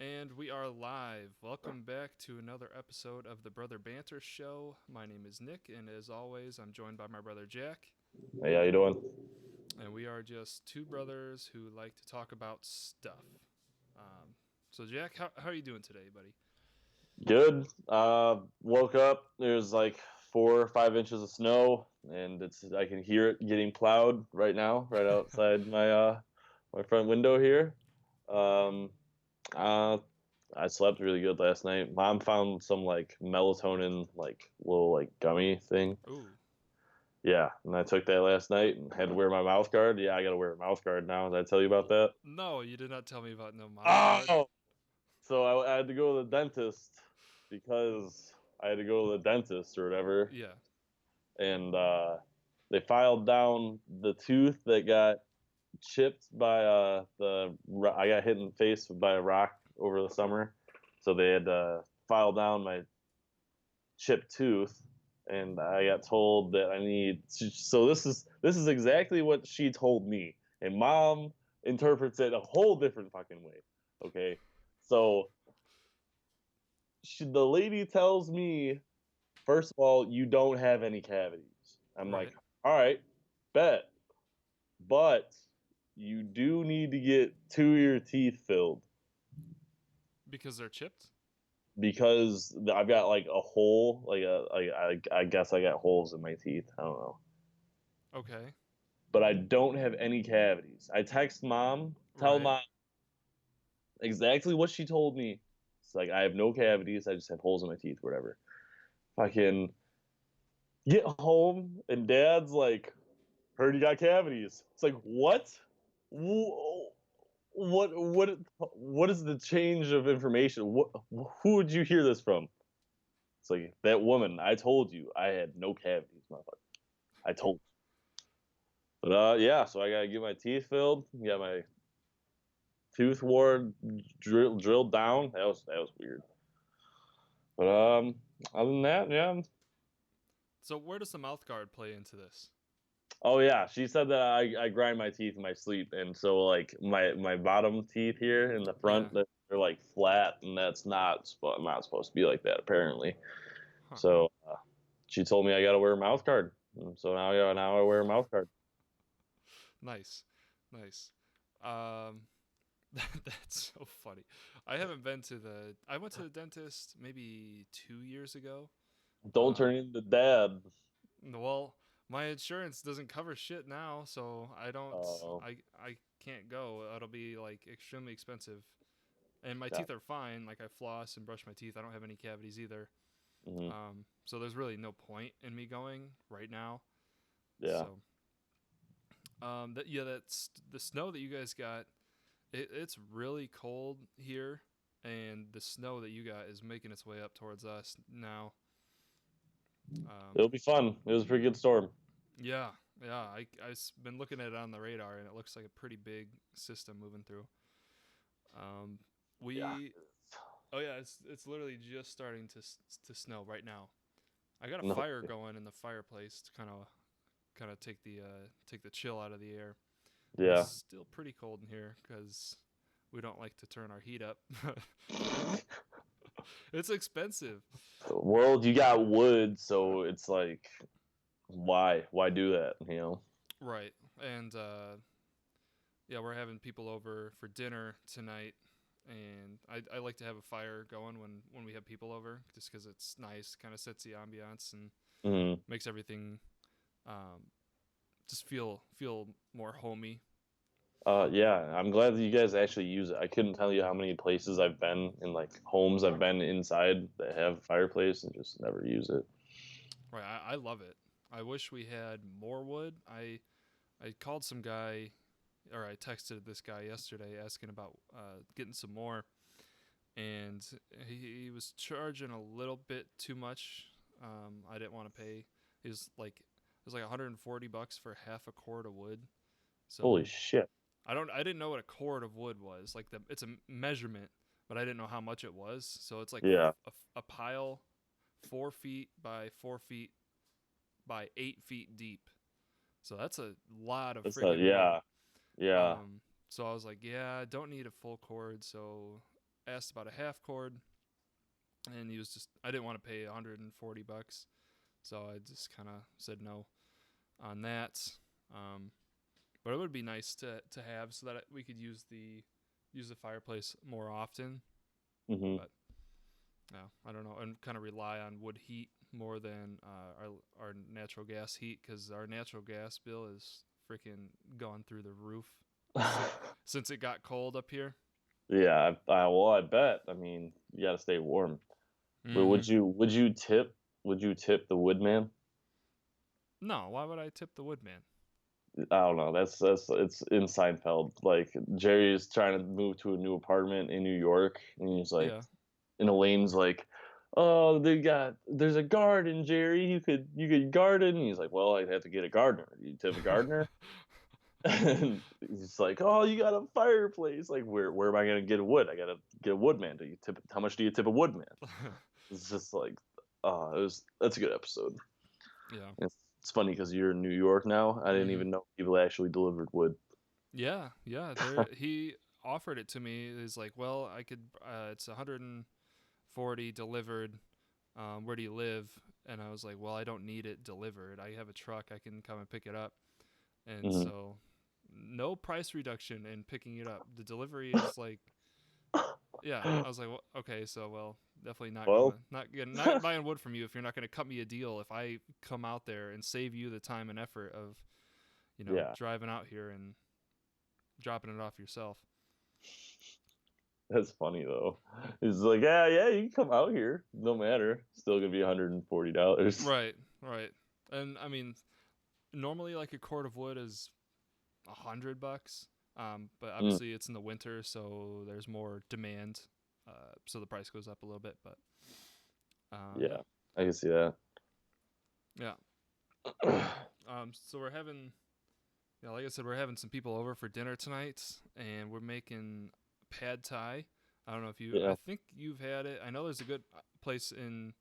And we are live. Welcome back to another episode of the Brother Banter Show. My name is Nick, and as always, I'm joined by my brother Jack. Hey, how you doing? And we are just two brothers who like to talk about stuff. Um, so, Jack, how are you doing today, buddy? Good. Woke up. There's like 4 or 5 inches of snow, and it's I can hear it getting plowed right now, right outside my front window here. Um, uh, I slept really good last night. Mom found some like melatonin like little like gummy thing. Ooh, Yeah, and I took that last night and had to wear my mouth guard. Yeah, I got to wear a mouth guard now. Did I tell you about that? no, you did not tell me about no mouth guard. Oh, so I had to go to the dentist because I had to go to the dentist or whatever, Yeah, and they filed down the tooth that got chipped by I got hit in the face by a rock over the summer, so they had to file down my chipped tooth, and I got told that I need. So this is exactly what she told me, and mom interprets it a whole different fucking way. Okay, so the lady tells me, first of all, you don't have any cavities. I'm like, right. all right, bet. But you do need to get two of your teeth filled Because they're chipped? because I've got like a hole, I guess I got holes in my teeth. I don't know. Okay, But I don't have any cavities. I text mom, tell right. mom exactly what she told me. It's like I have no cavities. I just have holes in my teeth, whatever. Fucking get home and dad's like, heard you got cavities. It's like, what? What is the change of information? Who would you hear this from? It's like that woman. I told you I had no cavities, motherfucker. I told you. But yeah, so I gotta get my teeth filled, got my tooth ward drilled down. That was weird. But other than that, yeah. So, where does the mouth guard play into this? Oh yeah, she said that I grind my teeth in my sleep, and so like my bottom teeth here in the Yeah. front, they're like flat, and that's not supposed to be like that apparently. Huh. So she told me I got to wear a mouth guard, and so now I wear a mouth guard. Nice. Nice. Um, That's so funny. I haven't been to the. I went to the dentist maybe 2 years ago. Don't turn Um, into dad. well, my insurance doesn't cover shit now, so I don't. Oh, I can't go. It'll be like extremely expensive. And my yeah. teeth are fine. Like I floss and brush my teeth. I don't have any cavities either. Hmm. So there's really no point in me going right now. Yeah. So that's the snow that you guys got. It's really cold here, and the snow that you got is making its way up towards us now. Um, It'll be fun. It was a pretty good storm. yeah, yeah. I've been looking at it on the radar, and it looks like a pretty big system moving through. Um, Yeah. we oh yeah, it's literally just starting to snow right now. I got a No. fire going in the fireplace to kind of take the chill out of the air, but it's Yeah. still pretty cold in here because we don't like to turn our heat up. It's expensive. Well, you got wood, so it's like, why do that? You know? Right. And yeah, we're having people over for dinner tonight. And I like to have a fire going when we have people over just because it's nice, kind of sets the ambiance and Hmm. makes everything um, just feel more homey. Yeah, I'm glad that you guys actually use it. I couldn't tell you how many places I've been in, like homes I've been inside that have a fireplace and just never use it. Right. I love it. I wish we had more wood. I called some guy or I texted this guy yesterday asking about getting some more, and he was charging a little bit too much. I didn't want to pay. It was like 140 bucks for half a cord of wood. Holy So shit! I didn't know what a cord of wood was. Like it's a measurement, but I didn't know how much it was. So it's like Yeah, a pile 4 feet by 4 feet by 8 feet deep. So that's a lot of it's a freaking wood. yeah, yeah. So I was like, yeah, I don't need a full cord. So asked about a half cord, and he was just I didn't want to pay $140, so I just kind of said no on that. Um, but it would be nice to have so that we could use the fireplace more often. Hmm. But yeah, I don't know, and kind of rely on wood heat more than our natural gas heat because our natural gas bill is freaking gone through the roof since since it got cold up here. Yeah, well, I bet. I mean, you got to stay warm. But Mm-hmm. would you tip the woodman? No, why would I tip the woodman? I don't know. That's it's in Seinfeld. Like Jerry's trying to move to a new apartment in New York, and he's like, Yeah. and Elaine's like, "Oh, there's a garden, Jerry. You could garden." And he's like, "Well, I'd have to get a gardener. You tip a gardener?" And he's like, "Oh, you got a fireplace. Like, where am I gonna get wood? I gotta get a woodman. Do you tip? How much do you tip a woodman?" It's just like, that's a good episode. Yeah. It's funny because you're in New York now. I didn't Mm-hmm. even know people actually delivered wood. Yeah, yeah. There, he offered it to me. He's like, "Well, I could. It's 140 delivered. Where do you live?" And I was like, "Well, I don't need it delivered. I have a truck. I can come and pick it up." And Hmm. so, no price reduction in picking it up. The delivery is like, yeah. I was like, well, okay, so well, definitely not Well, gonna not buying wood from you if you're not gonna cut me a deal. If I come out there and save you the time and effort of yeah, driving out here and dropping it off yourself. that's funny though. He's like, yeah, yeah, you can come out here. No matter. Still gonna be $140. Right, right. And I mean, normally like a cord of wood is $100. But Mm, obviously it's in the winter, so there's more demand. So the price goes up a little bit, but yeah, yeah, I can see that. yeah. So we're having, yeah, like I said, we're having some people over for dinner tonight, and we're making pad thai. I don't know if you, I Yeah, think you've had it. I know there's a good place in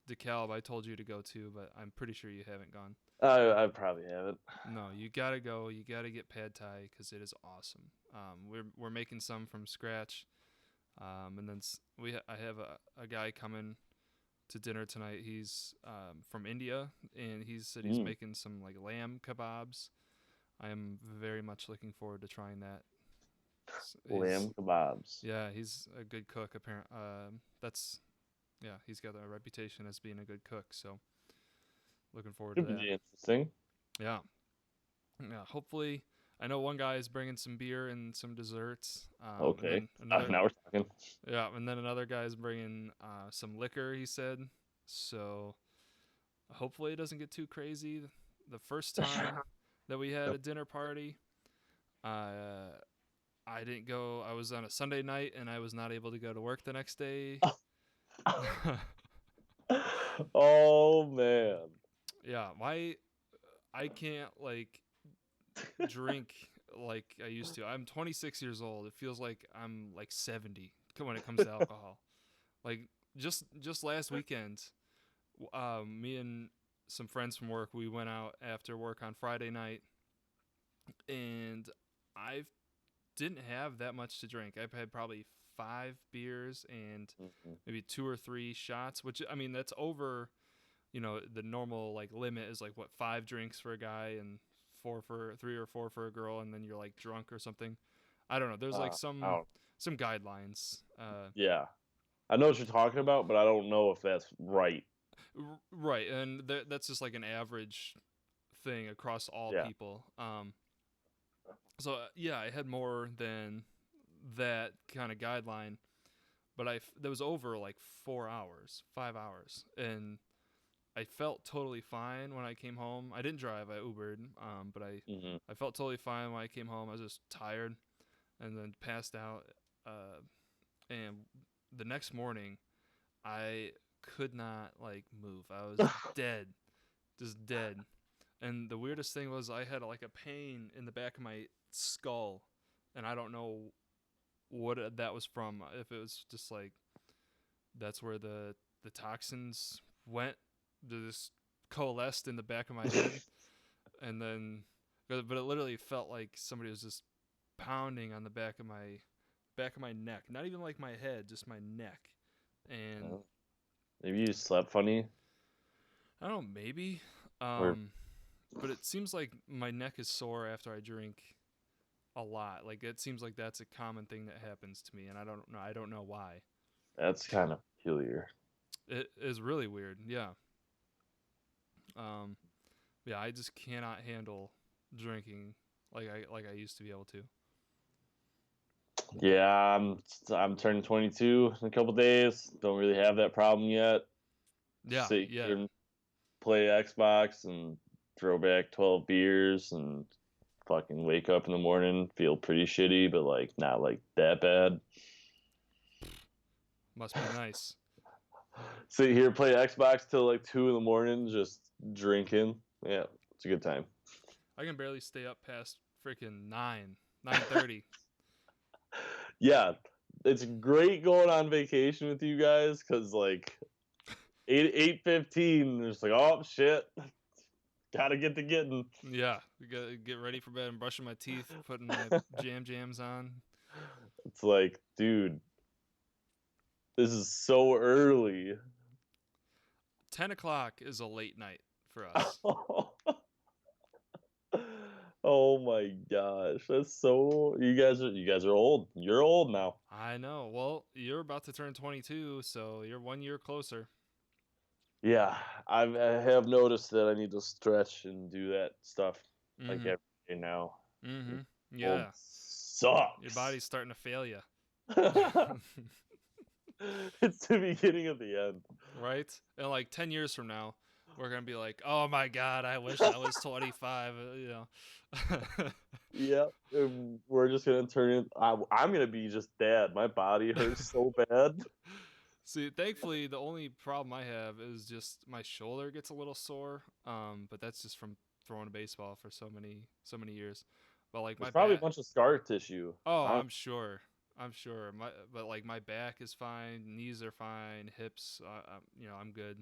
DeKalb I told you to go to, but I'm pretty sure you haven't gone. I probably haven't. No, you gotta go. You gotta get pad thai because it is awesome. We're making some from scratch, and then I have a guy coming to dinner tonight. He's from India, and he said he's Mm, making some like lamb kebabs. I am very much looking forward to trying that. He's lamb kebabs. yeah, he's a good cook. Apparent. That's yeah, he's got a reputation as being a good cook. So looking forward to Could that. be interesting. Yeah. Yeah, hopefully, I know one guy is bringing some beer and some desserts, and Okay, then another, now we're talking. yeah, and then another guy is bringing some liquor. He said, so hopefully it doesn't get too crazy. The first time that we had a dinner party, uh, I didn't go. I was on a Sunday night, and I was not able to go to work the next day. Oh man. Yeah, why I can't like drink like I used to. I'm 26 years old. It feels like I'm like 70 when it comes to alcohol. Like just last weekend, me and some friends from work, we went out after work on Friday night, and I didn't have that much to drink. I've had probably 5 beers and Mhm. maybe 2 or 3 shots, which I mean that's over. The normal like limit is like what 5 drinks for a guy and 3 or 4 for a girl, and then you're like drunk or something. I don't know. There's like some Oh, some guidelines. yeah. I know what you're talking about, but I don't know if that's right. Right, and that's just like an average thing across all Yeah. people. So yeah, I had more than that kind of guideline, but that was over like 4 hours, 5 hours, and I felt totally fine when I came home. I didn't drive; I Ubered, but Hmm. I felt totally fine when I came home. I was just tired, and then passed out. And the next morning, I could not like move. I was dead, just dead. And the weirdest thing was I had like a pain in the back of my skull, and I don't know what that was from. If it was just like that's where the toxins went, just coalesced in the back of my head, and then, but it literally felt like somebody was just pounding on the back of my back of my neck. Not even like my head, just my neck. And Oh, maybe you slept funny, I don't know, maybe. or Um, but it seems like my neck is sore after I drink a lot. Like it seems like that's a common thing that happens to me, and I don't know. I don't know why. that's kind of peculiar. It is really weird. Yeah. Um, yeah. I just cannot handle drinking like I used to be able to. Yeah, I'm turning 22 in a couple days. Don't really have that problem yet. Yeah. Sit Yeah. here and play Xbox and throw back 12 beers and fucking wake up in the morning, feel pretty shitty, but like not like that bad. Must be nice. Sit here, play Xbox till like 2 in the morning, just drinking. Yeah, it's a good time. I can barely stay up past freaking 9:30. Yeah, it's great going on vacation with you guys because like 8:15, it's like oh shit, gotta get to getting. Yeah, we gotta get ready for bed. I'm brushing my teeth, putting my jams on. It's like, dude, this is so early. 10 o'clock is a late night for us. Oh my gosh, that's so. You guys are old. You're old now. I know. Well, you're about to turn 22, so you're 1 year closer. Yeah, I have noticed that I need to stretch and do that stuff like Mm-hmm. every day now. Mm-hmm. Old Yeah. Your sucks. body's starting to fail you. It's the beginning of the end. Right? And like 10 years from now, we're going to be like, oh my God, I wish I was 25. Yeah, and we're just gonna turn it. I'm gonna be just dad. My body hurts so bad. See, thankfully, the only problem I have is just my shoulder gets a little sore. But that's just from throwing a baseball for so many years. But like There's my probably a back, bunch of scar tissue. oh, I don't, I'm sure. But like my back is fine, knees are fine, hips, I'm good.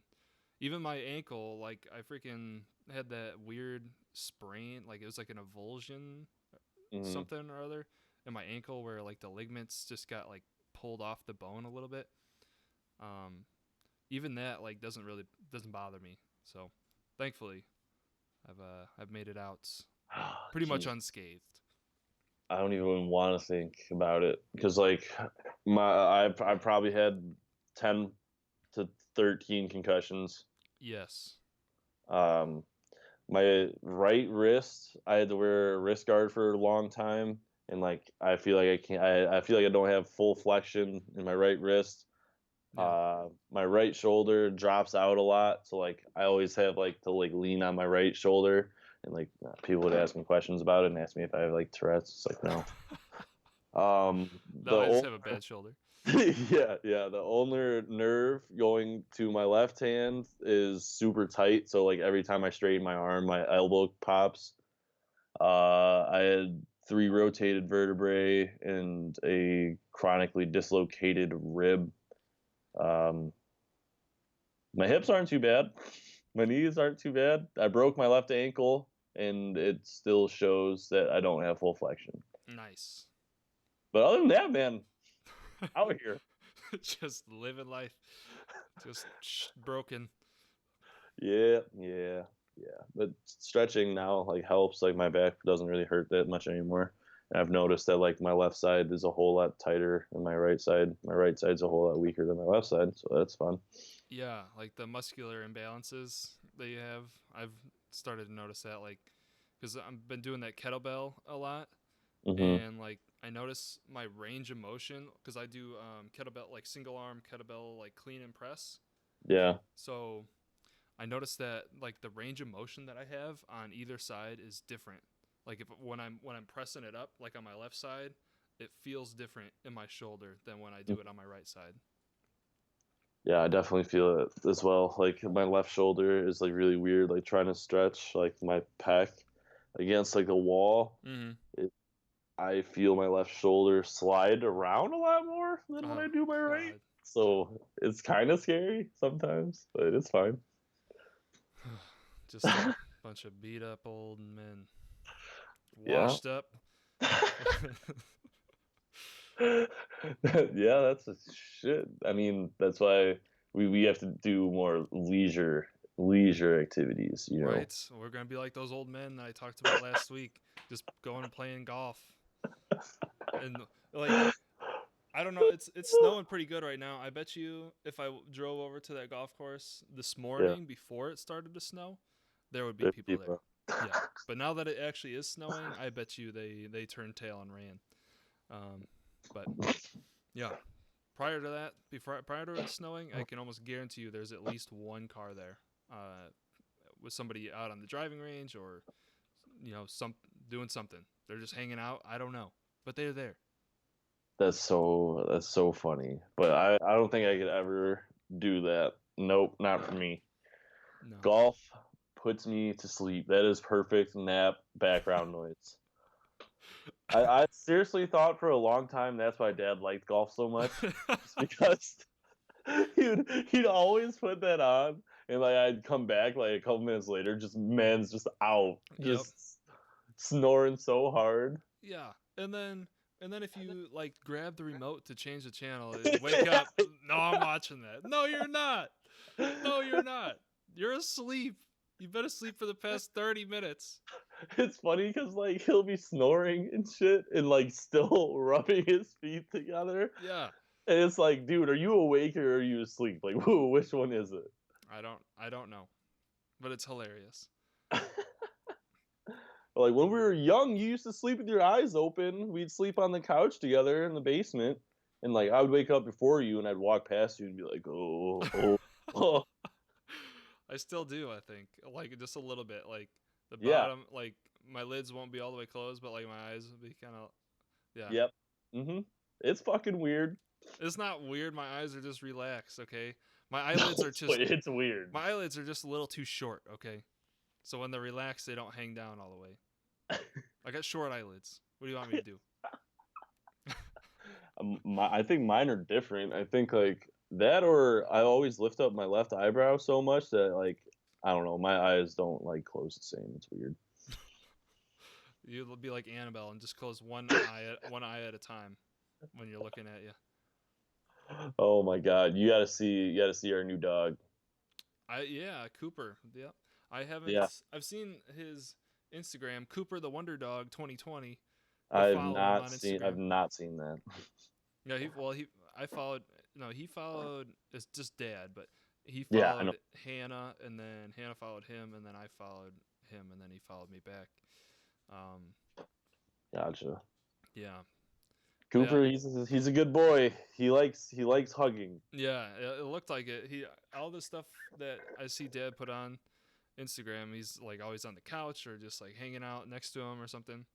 Even my ankle, like I freaking had that weird sprain, like it was like an avulsion, mhm. something or other, in my ankle where like the ligaments just got like pulled off the bone a little bit. Um, Even that like doesn't bother me. So thankfully, I've made it out pretty much Gee, unscathed. I don't even want to think about it because like I probably had 10 to 13 concussions. Yes. Um, my right wrist, I had to wear a wrist guard for a long time, and like I feel like I can't. I feel like I don't have full flexion in my right wrist. Yeah. My right shoulder drops out a lot, so like I always have like to like lean on my right shoulder, and like people would ask me questions about it and ask me if I have like Tourette's. It's like no. No, The I just ulnar, have a bad shoulder. yeah, the ulnar nerve going to my left hand is super tight, so like every time I straighten my arm, my elbow pops. I had 3 rotated vertebrae and a chronically dislocated rib. Um, my hips aren't too bad. My knees aren't too bad. I broke my left ankle, and it still shows that I don't have full flexion. Nice. But other than that, man, out here. Just living life, just broken. Yeah, yeah, yeah. But stretching now like helps. Like my back doesn't really hurt that much anymore. And I've noticed that like my left side is a whole lot tighter than my right side. My right side's a whole lot weaker than my left side, so that's fun. Yeah, like the muscular imbalances that you have. I've started to notice that, like, because I've been doing that kettlebell a lot, Hmm. and like I notice my range of motion because I do kettlebell, like single arm kettlebell, like clean and press. Yeah. So I noticed that like the range of motion that I have on either side is different. Like if when I'm pressing it up, like on my left side, it feels different in my shoulder than when I do it on my right side. Yeah, I definitely feel it as well. Like my left shoulder is like really weird. Like trying to stretch like my pec against like the wall. Mm-hmm. It, I feel my left shoulder slide around a lot more than when Oh I do my right. God. So it's kind of scary sometimes, but it's fine. Just a bunch of beat up old men, Yeah. washed up. Yeah, that's a shit. I mean, that's why we have to do more leisure activities, you know. Right? We're gonna be like those old men that I talked about last week, just going and playing golf. And like, I don't know, it's snowing pretty good right now. I bet you if I drove over to that golf course this Yeah, morning before it started to snow, there would be there's people there. people. Yeah, but now that it actually is snowing, I bet you they turned tail and ran. Um, but yeah, prior to that, before prior to it snowing, I can almost guarantee you there's at least one car there, with somebody out on the driving range or some doing something. They're just hanging out. I don't know, but they're there. That's so funny. But I don't think I could ever do that. Nope, not for me. No. Golf puts me to sleep. That is perfect nap background noise. I seriously thought for a long time that's why Dad liked golf so much, just because he'd always put that on, and like I'd come back like a couple minutes later, just man's just out, Yep. just snoring so hard. Yeah. And then if you like grab the remote to change the channel, wake up. No, I'm watching that. No, you're not. No, you're not. You're asleep. You've been asleep for the past 30 minutes. It's funny because like he'll be snoring and shit, and like still rubbing his feet together, Yeah. and it's like, dude, are you awake or are you asleep? Like, who? Which one is it? I don't know. But it's hilarious. Like when we were young, you used to sleep with your eyes open. We'd sleep on the couch together in the basement, and like I would wake up before you, and I'd walk past you and be like, "Oh, oh, oh." I still do, I think. Like just a little bit. Like the Yeah, bottom, like my lids won't be all the way closed, but like my eyes will be kind of, yeah. yep, It's fucking weird. It's not weird. My eyes are just relaxed, okay? My eyelids are just It's weird. my eyelids are just a little too short, okay? So when they're relaxed, they don't hang down all the way. I got short eyelids. What do you want me to do? I think mine are different. I think like that, or I always lift up my left eyebrow so much that like I don't know, my eyes don't like close the same. It's weird. You'll be like Annabelle and just close one eye at a time when you're looking at you. Oh my god, you gotta see our new dog. Yeah, Cooper. Yep. I haven't. Yeah, I've seen his Instagram, Cooper the Wonder Dog 2020. Go I've follow him not on seen I've Instagram. not seen that. Yeah, I followed. No, he followed. It's just dad, but he Yeah, I know. followed Hannah, and then Hannah followed him, and then I followed him, and then he followed me back. Um, Gotcha. yeah, but yeah, Cooper, he's a good boy. He likes hugging. yeah. It looked like it. All the stuff that I see dad put on Instagram, he's like always on the couch or just like hanging out next to him or something.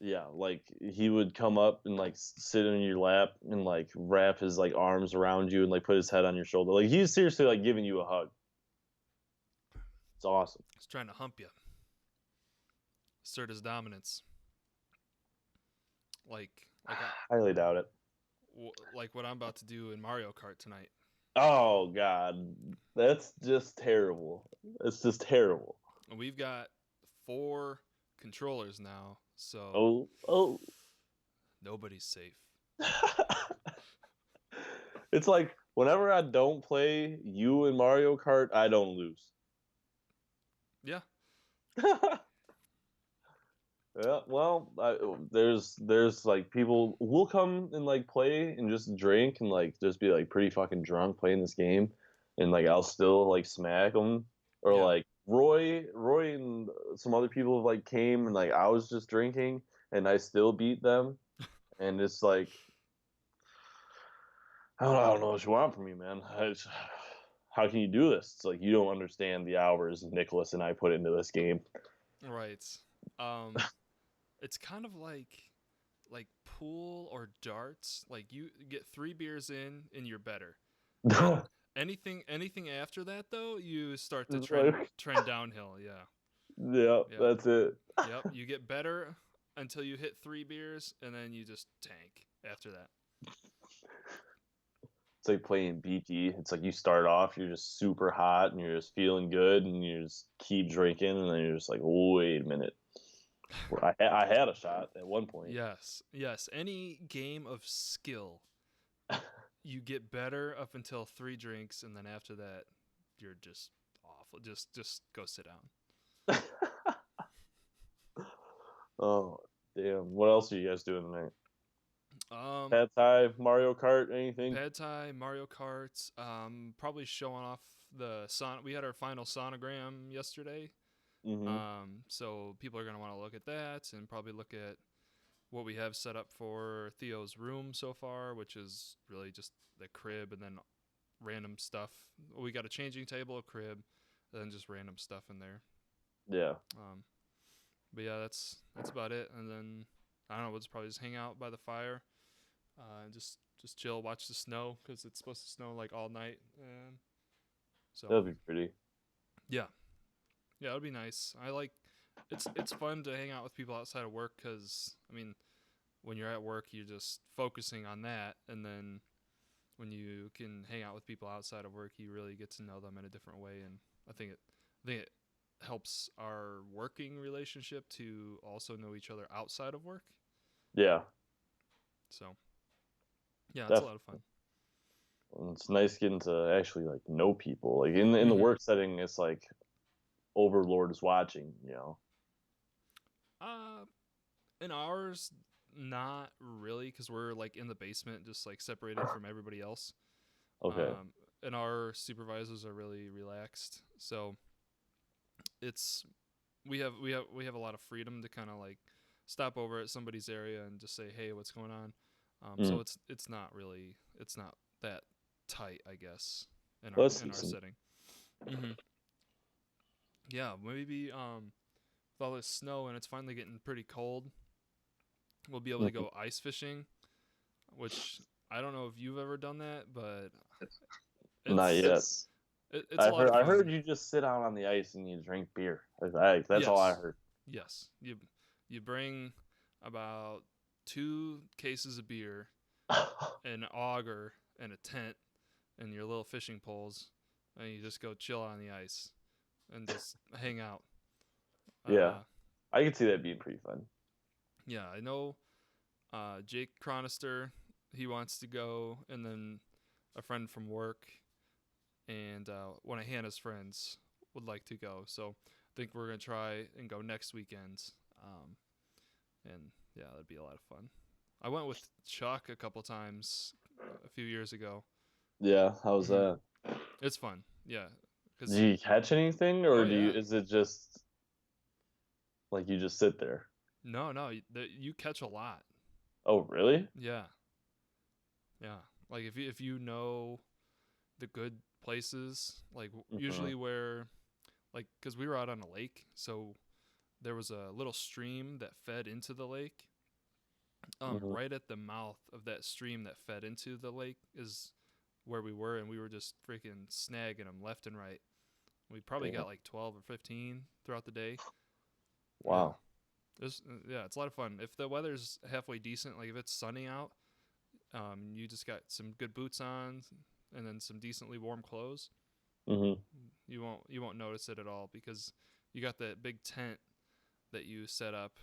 Yeah, like he would come up and like sit in your lap and like wrap his like arms around you and like put his head on your shoulder. Like he's seriously like giving you a hug. It's awesome. He's trying to hump you, assert his dominance, like Highly doubt it. like what I'm about to do in Mario Kart tonight. Oh god, that's just terrible. It's just terrible. And we've got 4 controllers now, so Oh, oh. nobody's safe. It's like whenever I don't play you in Mario Kart, I don't lose. Yeah, Yeah, well, there's like people will come and like play and just drink and like just be like pretty fucking drunk playing this game, and like I'll still like smack them, or yeah. like Roy and some other people have like came and like I was just drinking and I still beat them, and it's like I don't know what you want from me, man. How can you do this? It's like you don't understand the hours Nicholas and I put into this game. Right. Um, it's kind of like pool or darts. Like you get 3 beers in and you're better. And anything after that though, you start to It's trend downhill. Yeah. yeah, Yep. that's it. Yep. You get better until you hit 3 beers, and then you just tank after that. It's like playing BT. It's like you start off, you're just super hot and you're just feeling good and you just keep drinking and then you're just like, wait a minute. I had a shot at one point. Yes, yes. Any game of skill, you get better up until 3 drinks, and then after that, you're just awful. Just go sit down. Oh, damn. What else are you guys doing tonight? Um, Pad Thai, Mario Kart, anything? Pad Thai, Mario Kart. Probably showing off the son. We had our final sonogram yesterday. Mm-hmm. So people are gonna want to look at that and probably look at what we have set up for Theo's room so far, which is really just the crib and then random stuff. We got a changing table, a crib, and then just random stuff in there. Yeah. Um, but yeah, that's about it. And then I don't know. We'll just probably just hang out by the fire, and just chill, watch the snow because it's supposed to snow like all night. And so That'd be pretty. yeah, yeah, it'll be nice. I like it's fun to hang out with people outside of work because I mean when you're at work you're just focusing on that, and then when you can hang out with people outside of work you really get to know them in a different way. And I think it helps our working relationship to also know each other outside of work. Yeah, So yeah, it's a lot of definitely. fun. And it's nice getting to actually like know people. Like in the Mm-hmm. work setting, it's like Overlord is watching. You know. uh in ours, not really, because we're like in the basement just like separated from everybody else. Okay. And our supervisors are really relaxed, so it's we have a lot of freedom to kind of like stop over at somebody's area and just say, hey, what's going on. Mm. So it's not that tight, I guess, in Well, our that's in our decent. setting. Hmm. Yeah, maybe with all this snow and it's finally getting pretty cold, we'll be able to Mhm. go ice fishing, which I don't know if you've ever done that, but Not it's yet. it's a lot of I heard fun. you just sit out on the ice and you drink beer. That's all I Yes, heard. yes. You bring about 2 cases of beer, an auger, and a tent, and your little fishing poles, and you just go chill on the ice and just hang out. Yeah, Uh, I can see that being pretty fun. yeah, I know. Jake Cronister, he wants to go, and then a friend from work and one of Hannah's friends would like to go. So I think we're gonna try and go next weekend. Um, and yeah, that'd be a lot of fun. I went with Chuck a couple times a few years ago. Yeah, how's Hmm. that? It's fun, yeah. Do Cause you catch anything, oh or do you? yeah, Is it just like you just sit there? no, you catch a lot. Oh, really? Yeah, yeah. Like if you know the good places, like Hmm. usually where like because we were out on a lake, so there was a little stream that fed into the lake. Hmm. Right at the mouth of that stream that fed into the lake is where we were, and we were just freaking snagging them left and right. We probably Damn. got like 12 or 15 throughout the day. Yeah, Wow. it's a lot of fun. If the weather's halfway decent, like if it's sunny out, you just got some good boots on, and then some decently warm clothes. Hmm. You won't notice it at all because you got that big tent that you set up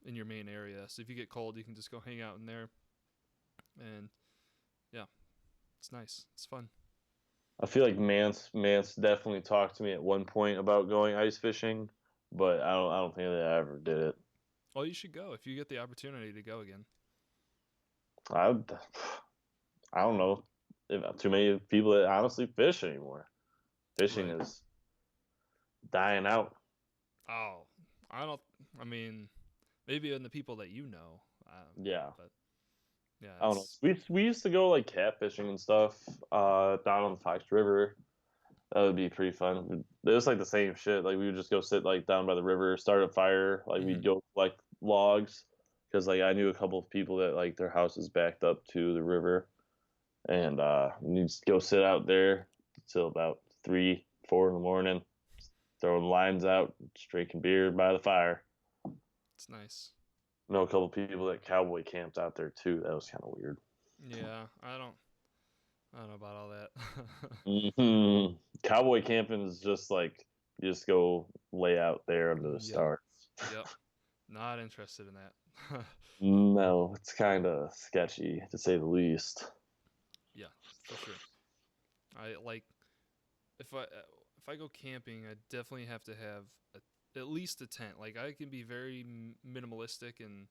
in your main area. So if you get cold, you can just go hang out in there, and yeah, it's nice. It's fun. I feel like Mance definitely talked to me at one point about going ice fishing, but I don't think that I ever did it. Oh, you should go if you get the opportunity to go again. I would- I don't know if too many people that honestly fish anymore. Fishing Right. is dying out. Oh, I don't. I mean, maybe in the people that you know, Yeah. but yeah, I don't know. it's. We used to go like catfishing and stuff down on the Fox River. That would be pretty fun. It was like the same shit. Like we would just go sit like down by the river, start a fire. Like Mm-hmm. we'd go collect logs because like I knew a couple of people that like their house is backed up to the river, and you just go sit out there till about 3, 4 in the morning, throwing lines out, just drinking beer by the fire. It's nice. I know a couple of people that cowboy camped out there too. That was kind of weird. Yeah, I don't know about all that. Cowboy camping is just like you just go lay out there under the Yep. stars. Yep. Not interested in that. No, it's kind of sketchy to say the least. Yeah, for sure. I like if I go camping, I definitely have to have at least a tent. Like I can be very minimalistic and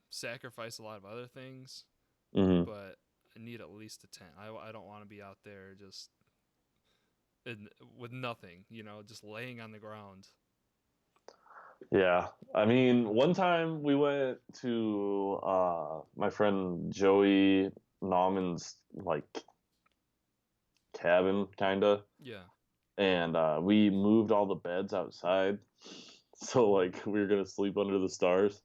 sacrifice a lot of other things, Hmm. but I need at least a tent. I don't want to be out there just in, with nothing, just laying on the ground. Yeah. I mean, one time we went to my friend Joey Nauman's like cabin kinda, Yeah. and we moved all the beds outside. So like we were gonna sleep under the stars.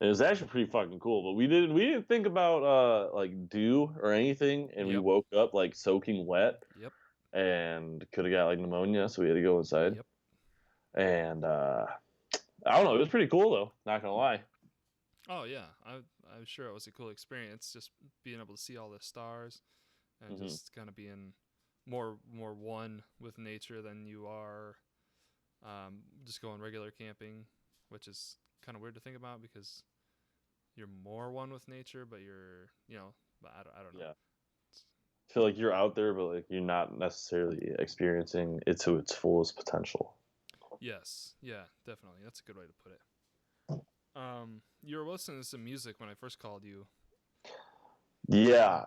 And it was actually pretty fucking cool, but we didn't think about like dew or anything, and we Yep. woke up like soaking wet Yep. and could have got like pneumonia, so we had to go inside. Yep. And I don't know, it was pretty cool though, not gonna lie. Oh yeah. I'm sure it was a cool experience just being able to see all the stars and Hmm. just kind of being more one with nature than you are just going regular camping, which is kind of weird to think about because you're more one with nature, but but I don't know. Yeah. I feel like you're out there, but like you're not necessarily experiencing it to its fullest potential. Yes, yeah, definitely. That's a good way to put it. You were listening to some music when I first called you. Yeah.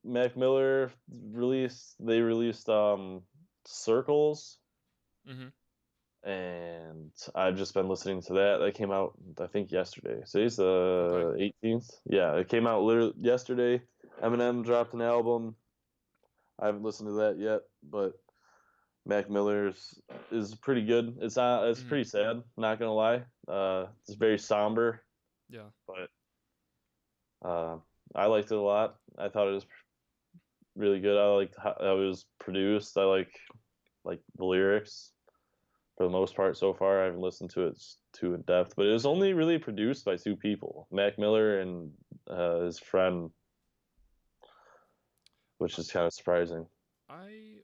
Mac Miller they released Circles, Mm-hmm. and I've just been listening to that. That came out I think yesterday. Today's Okay. the 18th. Yeah, it came out literally yesterday. Eminem dropped an album. I haven't listened to that yet, but Mac Miller's is pretty good. It's Mm-hmm. pretty sad, not gonna lie. It's very somber, Yeah. but uh, I liked it a lot. I thought it was really good. I liked how it was produced. I like the lyrics for the most part so far. I haven't listened to it too in depth, but it was only really produced by two people, Mac Miller and his friend, which is kind of surprising. I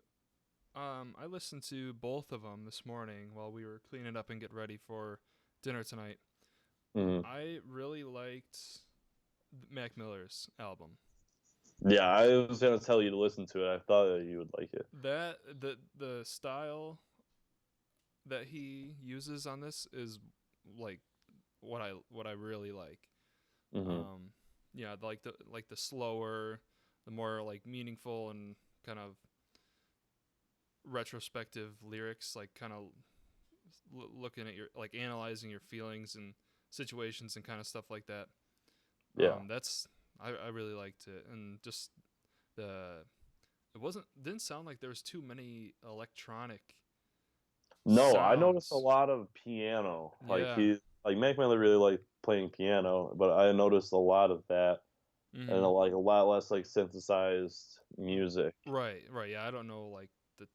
I listened to both of them this morning while we were cleaning up and get ready for dinner tonight. Hmm. I really liked Mac Miller's album. Yeah, I was gonna tell you to listen to it. I thought that you would like it. The style that he uses on this is like what I really like. Hmm. Um, yeah, like the slower, the more like meaningful and kind of retrospective lyrics, like kind of looking at your like analyzing your feelings and situations and kind of stuff like that. Yeah. That's I really liked it, and just the it didn't sound like there was too many electronic No, I noticed a sounds. lot of piano. Yeah. Like Mac Miller really liked playing piano, but I noticed a lot of that and Mm-hmm. like a lot less like synthesized music. Right, right. Yeah, I don't know like the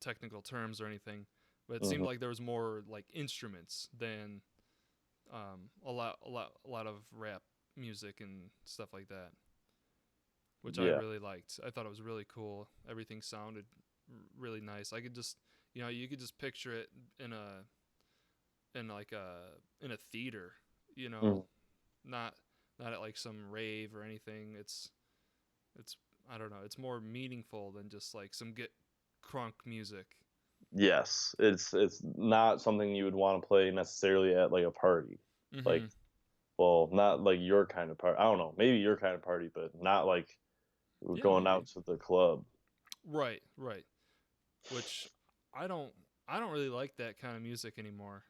technical terms or anything, but it seemed Hmm. like there was more like instruments than a lot of rap music and stuff like that, which I Yeah. really liked. I thought it was really cool. Everything sounded really nice. I could just, you could just picture it in in a theater, you know, Mhm. not not at like some rave or anything. It's I don't know. It's more meaningful than just like some get crunk music. Yes, it's not something you would want to play necessarily at like a party. Like, Mm-hmm. well, not like your kind of party. I don't know, maybe your kind of party, but not like we're Yeah, going maybe. out to the club. Right, right. Which I don't I don't really like that kind of music anymore.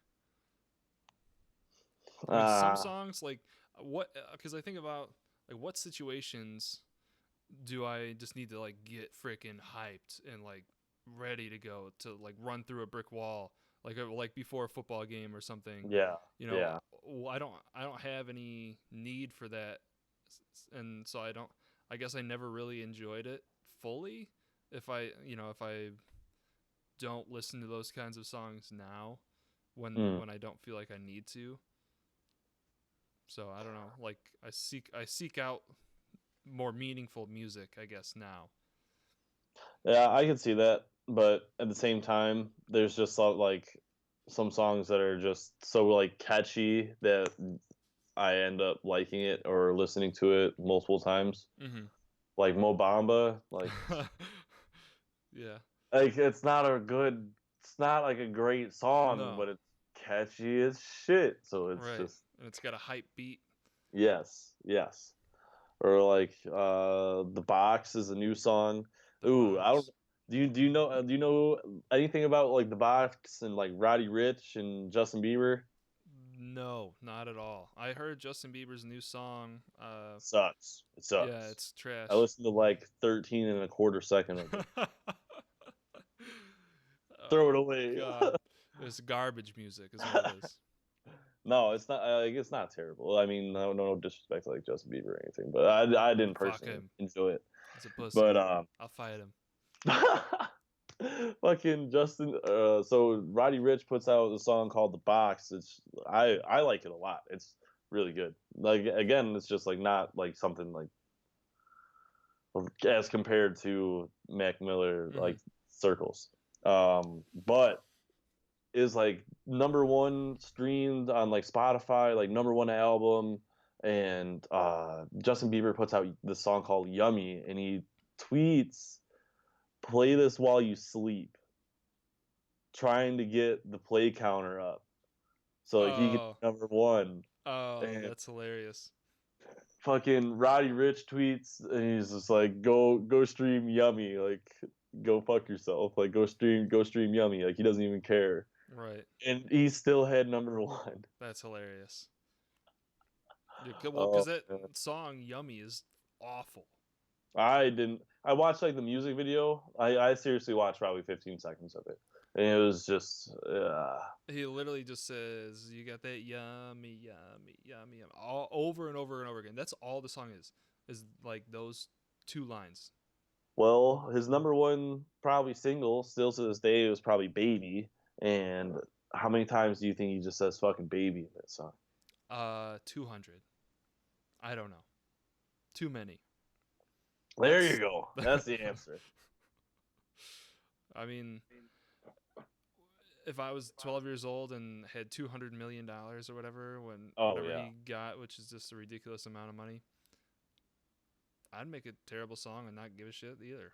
I mean, some Ah, songs like what because I think about like what situations do I just need to like get freaking hyped and like ready to go to like run through a brick wall like before a football game or something. yeah, You know, yeah. I don't have any need for that, and so I guess I never really enjoyed it fully. If I don't listen to those kinds of songs now, Mm. when I don't feel like I need to. So I don't know. Like I seek out more meaningful music, I guess now. Yeah, I can see that, but at the same time, there's just like some songs that are just so like catchy that I end up liking it or listening to it multiple times. Mm-hmm. Like Mo Bamba, Yeah. like it's not like a great song, No. but it's catchy as shit. So it's Right. just And it's got a hype beat. yes, yes. Or like The Box is a new song. The Ooh, I don't box. do you know anything about like The Box and like Roddy Rich and Justin Bieber? No, not at all. I heard Justin Bieber's new song. Sucks. It Yeah, sucks. it's I trash. listened to like 13 and a quarter second of it. Throw it Oh away. God, it's garbage music, is what it is. No, it's not. It's not terrible. I mean, no disrespect to like Justin Bieber or anything, but I didn't Fuck personally him. enjoy it. He's a pussy. But I'll fight him. fucking Justin. So Roddy Rich puts out a song called "The Box." I like it a lot. It's really good. Like again, it's just like not like something like as compared to Mac Miller Mm-hmm. like Circles. But is like number one streamed on like Spotify, like number one album. And Justin Bieber puts out this song called Yummy, and he tweets, "Play this while you sleep," trying to get the play counter up so like, he can Oh, be number one. oh, And that's hilarious. fucking Roddy Rich tweets, and he's just like, go stream Yummy, like go fuck yourself, like go stream Yummy." Like he doesn't even care, Right. and he still had number one. That's hilarious. Yeah, well, because Oh that man. song "Yummy" is awful. I didn't. I watched like the music video. I seriously watched probably 15 seconds of it, and it was just He literally just says, "You got that yummy, yummy, yummy, yummy," all over and over and over again. That's all the song is like those two lines. well, his number one probably single still to this day was probably "Baby." And how many times do you think he just says "fucking baby" in that song? 200. I don't know. Too many. There you That's. go. That's the answer. I mean, if I was 12 years old and had $200 million or whatever, Oh whatever yeah. he got, which is just a ridiculous amount of money, I'd make a terrible song and not give a shit either.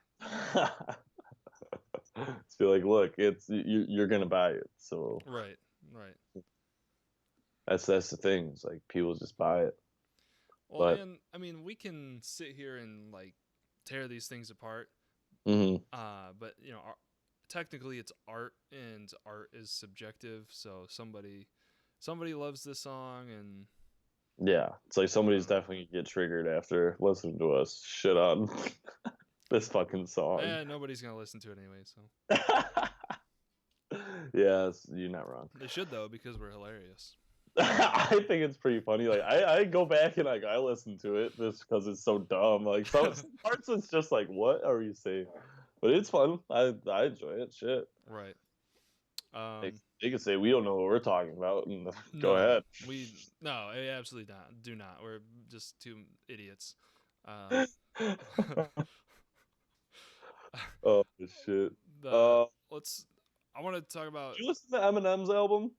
Just be like, look, you're gonna buy it, so Right. Right. that's the thing. It's like people just buy it, Well, but and I mean, we can sit here and like tear these things apart, mhm. but technically it's art, and art is subjective. So somebody loves this song, and Yeah, it's like I somebody's don't know. definitely gonna get triggered after listening to us shit on this fucking song. Nobody's gonna listen to it anyway, so Yes, you're not wrong. they should though because we're hilarious. I think it's pretty funny. Like I go back and like I listen to it just because it's so dumb. Like some parts it's just like, what are you saying? But it's fun. I enjoy it. Shit. Right. They can say we don't know what we're talking about, and go No, ahead. we no, absolutely not. Do not. We're just two idiots. Um, Oh shit. the Uh, let's. I want to talk about. did you listen to Eminem's album,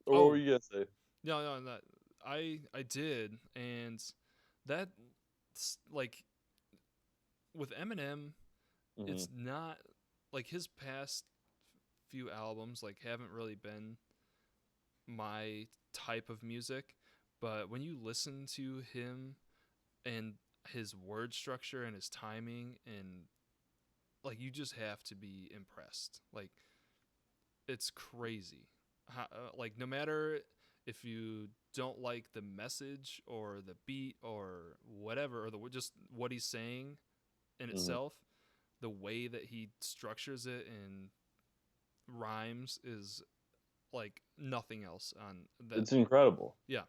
or what were Oh you gonna say? no, no. I did, and that like with Eminem, Hmm. it's not like his past few albums like haven't really been my type of music, but when you listen to him and his word structure and his timing, and like you just have to be impressed. Like it's crazy. Like no matter if you don't like the message or the beat or whatever, or the just what he's saying in Hmm. itself, the way that he structures it and rhymes is like nothing else on that. It's incredible. Yeah,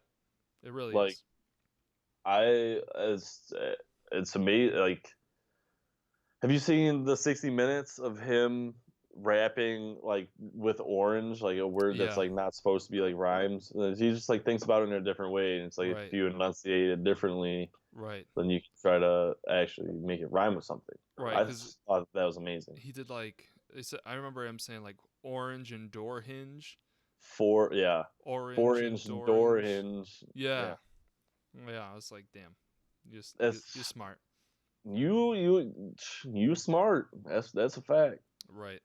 it really Like is. I, it's amazing. Like, have you seen the 60 minutes of him rapping like with orange, like a word that's Yeah, like not supposed to be like rhymes? And he just like thinks about it in a different way, and it's like if right, you enunciate it differently, right, then you can try to actually make it rhyme with something. right. I Because just thought that was amazing. he did like I remember him saying like orange and door hinge, Orange four and inch door Dorange. hinge. Yeah, Yeah, yeah. I was like, damn, you're that's smart, you smart. That's a fact. right?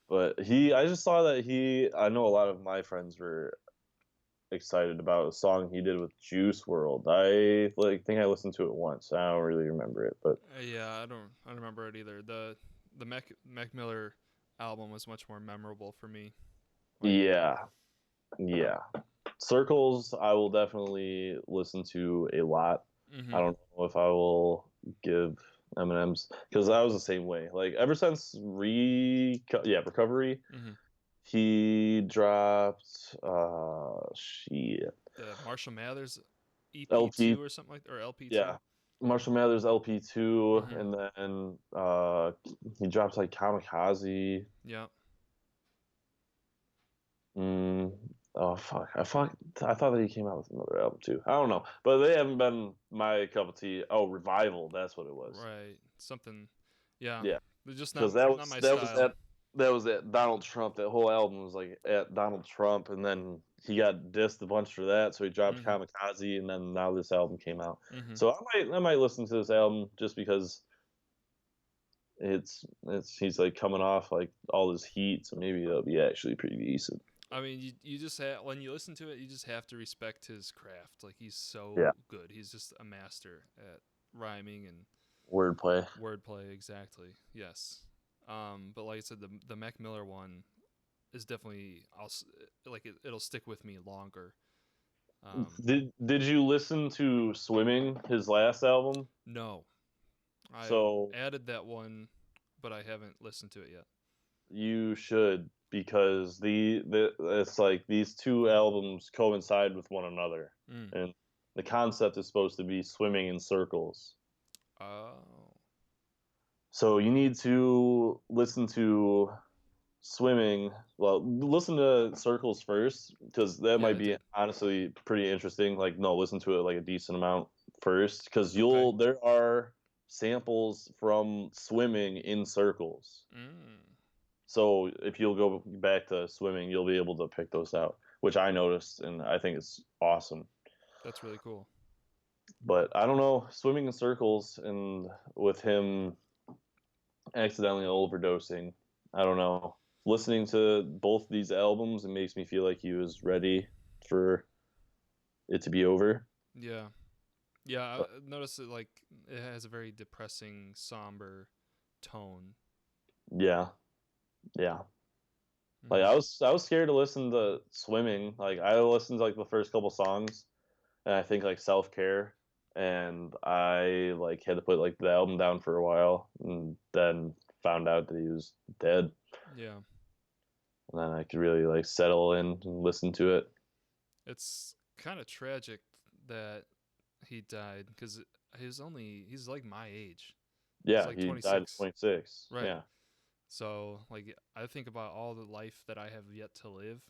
But I just saw that I know a lot of my friends were excited about a song he did with Juice World. I think I listened to it once. I don't really remember it, but Yeah, I don't remember it either. The Mac Miller album was much more memorable for me. Like, yeah, yeah. Circles, I will definitely listen to a lot. I mm-hmm, don't know if I will give Eminem's because I was the same way. Like ever since recovery, mm-hmm. he dropped shit The Marshall Mathers EP LP, two or something like, or LP two. yeah, Marshall Mathers LP2, Mm-hmm. and then he dropped like Kamikaze. Yeah. Mm, oh fuck! I thought that he came out with another album too. I don't know, but they haven't been my cup of tea. Oh, Revival, that's what it was. Right. Something. Yeah. Yeah, They're just because not my style. that was at Donald Trump. That whole album was like at Donald Trump, and then he got dissed a bunch for that, so he dropped Mm-hmm. Kamikaze, and then now this album came out. Mm-hmm. So I might listen to this album just because he's like coming off like all this heat, so maybe it'll be actually pretty decent. I mean, you just when you listen to it, you just have to respect his craft. Like he's Yeah, so good. He's just a master at rhyming and wordplay. wordplay. Exactly. Yes. But like I said, the Mac Miller one is definitely like it'll stick with me longer. Did you listen to Swimming, his last album? No, I've So added that one, but I haven't listened to it yet. you should because the it's like these two albums coincide with one another, Mm. and the concept is supposed to be swimming in circles. Oh. So you need to listen to Swimming. Well, listen to Circles first because that Yeah, might I be did. honestly pretty interesting. Like, no, listen to it like a decent amount first because Okay. there are samples from Swimming in Circles. Mm. So if you'll go back to Swimming, you'll be able to pick those out, which I noticed and I think it's awesome. That's really cool. But I don't know, Swimming in Circles and with him accidentally overdosing. I don't know. Listening to both these albums, it makes me feel like he was ready for it to be over. Yeah. Yeah, I But noticed it like it has a very depressing, somber tone. yeah, yeah. Like Mm-hmm. I was scared to listen to Swimming. Like I listened to like the first couple songs, and I think like Self Care, and I like had to put like the album down for a while, and then found out that he was dead, Yeah, and then I could really like settle in and listen to it. it's kind of tragic that he died because he's like my age. He's Yeah, like he died at 26, 26. right? Yeah. So like I think about all the life that I have yet to live,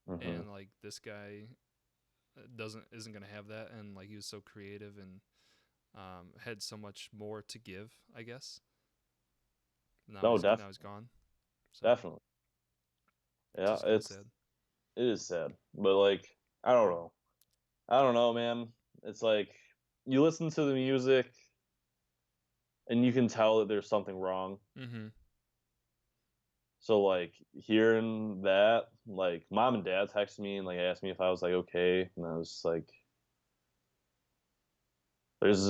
Hmm. and like this guy doesn't isn't gonna have that, and like he was so creative and had so much more to give, I guess. No, Now he's gone. So definitely. it's Yeah, just kind of sad. it is sad, but like I don't know. I don't know, man. It's like you listen to the music and you can tell that there's something wrong. Mm-hmm. So like hearing that, like mom and dad texted me and like asked me if I was like okay, and I was just like, there's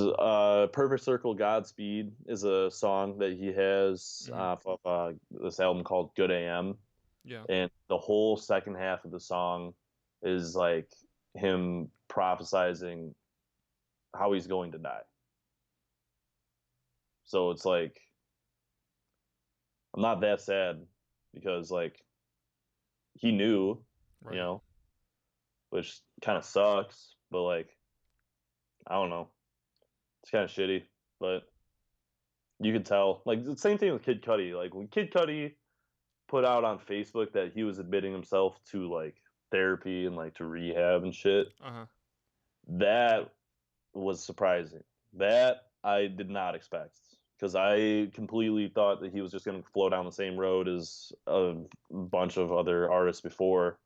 Perfect Circle Godspeed is a song that he has Mm-hmm. off of this album called Good AM, Yeah. and the whole second half of the song is like him prophesizing how he's going to die. So it's like I'm not that sad because like he knew, you Right. know, which kind of sucks, but like I don't know, it's kind of shitty, but you could tell. Like the same thing with Kid Cudi. Like when Kid Cudi put out on Facebook that he was admitting himself to like therapy and like to rehab and shit, Uh huh. that was surprising. That I did not expect because I completely thought that he was just going to flow down the same road as a bunch of other artists before,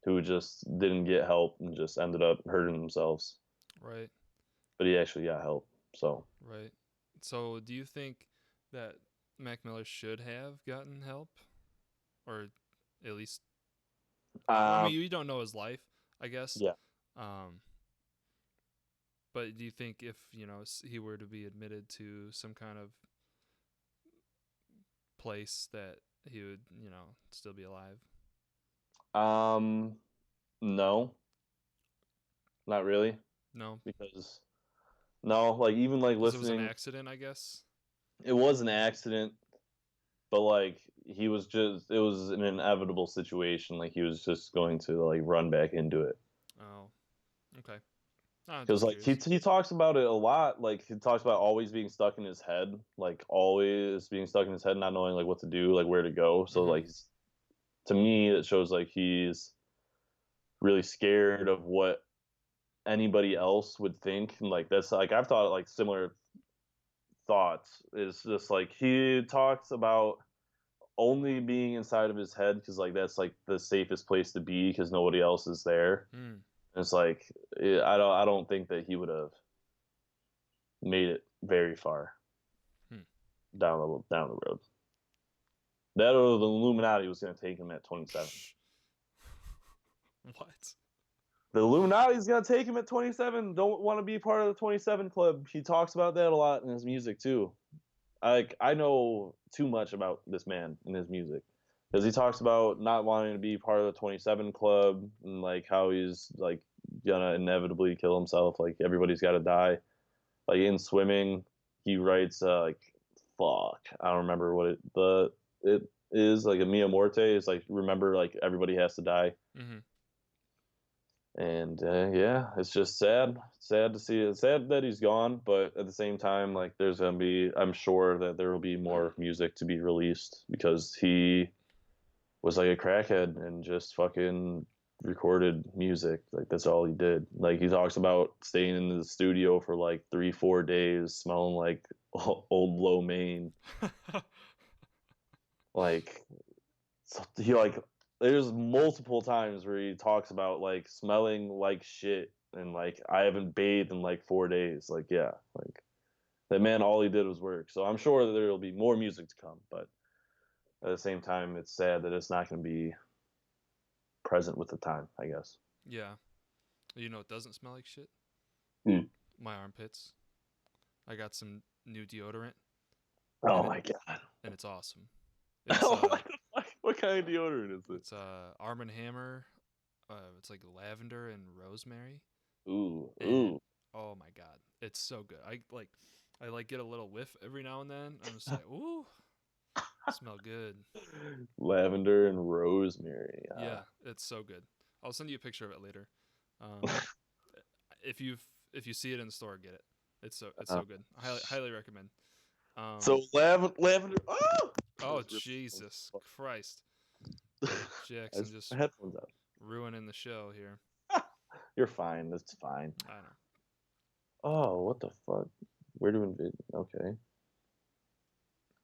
who just didn't get help and just ended up hurting themselves. Right. But he actually got help. So Right. So, do you think that Mac Miller should have gotten help, or at least, I um mean, you don't know his life, I guess. yeah. Um, but do you think if he were to be admitted to some kind of place that he would still be alive? Um no, not really. No, Because no, like even like because it was an listening, accident, I guess. it was an accident, but like he was just it was an inevitable situation. Like he was just going to like run back into it. Oh, okay. I'm Because just like he curious. he talks about it a lot. Like he talks about always being stuck in his head, like always being stuck in his head, not knowing like what to do, like where to go. So Mm-hmm. like to me, it shows like he's really scared of what anybody else would think. And like that's like I've thought like similar thoughts. Is just like he talks about only being inside of his head because like that's like the safest place to be because nobody else is there. Mm. And it's like I don't think that he would have made it very far Hmm. down the road. That or the Illuminati was going to take him at 27. What? The Illuminati's going to take him at 27. Don't want to be part of the 27 club. He talks about that a lot in his music too. I know too much about this man and his music because he talks about not wanting to be part of the 27 club and like how he's like gonna inevitably kill himself. Like everybody's got to die. Like in swimming, he writes like fuck. I don't remember what it is like a Mia Morte is like remember like everybody has to die. Mm-hmm. And yeah, it's just sad to see it. Sad that he's gone, but at the same time, like there's gonna be, I'm sure that there will be more music to be released because he was like a crackhead and just fucking recorded music. Like that's all he did. Like he talks about staying in the studio for like 3 4 days, smelling like old lo mein. Like so he like there's multiple times where he talks about like smelling like shit and like I haven't bathed in like 4 days. Like yeah, like that man all he did was work. So I'm sure that there will be more music to come, but at the same time it's sad that it's not going to be present with the time, I guess. Yeah. It doesn't smell like shit. Hmm. My armpits. I got some new deodorant, Oh and my god. it's awesome. It's What the fuck? What kind of deodorant is it? it's Arm and Hammer. It's like lavender and rosemary, Ooh, and ooh. oh my god, it's so good. I get a little whiff every now and then. I'm just like, ooh, smell good. Lavender and rosemary. Yeah, it's so good. I'll send you a picture of it later. Um, if you if you see it in the store, get it. It's Uh, so good. I highly recommend. Um, so lavender. Oh, I oh just ripped my Jesus Christ, I Jackson just just put my headphones out. ruining the show here. You're fine. That's fine. I know. Oh, what the fuck? Where do invade? Okay.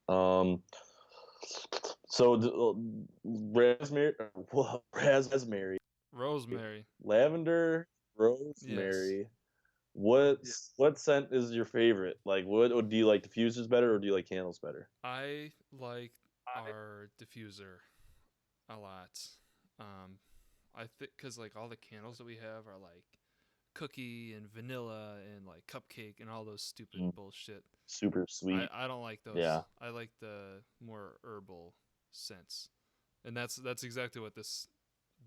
Um. So raspberry, raspberry, Rosemary. lavender, Yes. rosemary. What scent is your favorite? Like, what do you like? Diffusers better, or do you like candles better? I like our diffuser a lot. Um, I think because like all the candles that we have are like cookie and vanilla and like cupcake and all those stupid Mm, bullshit. super I sweet. I don't like those. Yeah. I like the more herbal scents, and that's exactly what this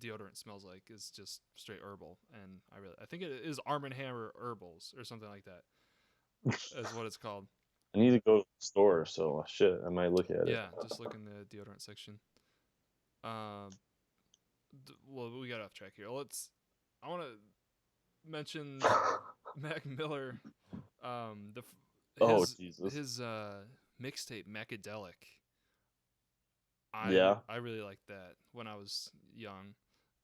deodorant smells like. Is just straight herbal, and I think it is Arm and Hammer herbals or something like that. Is what it's called. I need to go to the store, so shit, I might look at it. Yeah, just look in the deodorant section. Um, well, we got off track here. I want to mention Mac Miller. The Oh Jesus. his mixtape Macadelic. Yeah. I really liked that when I was young.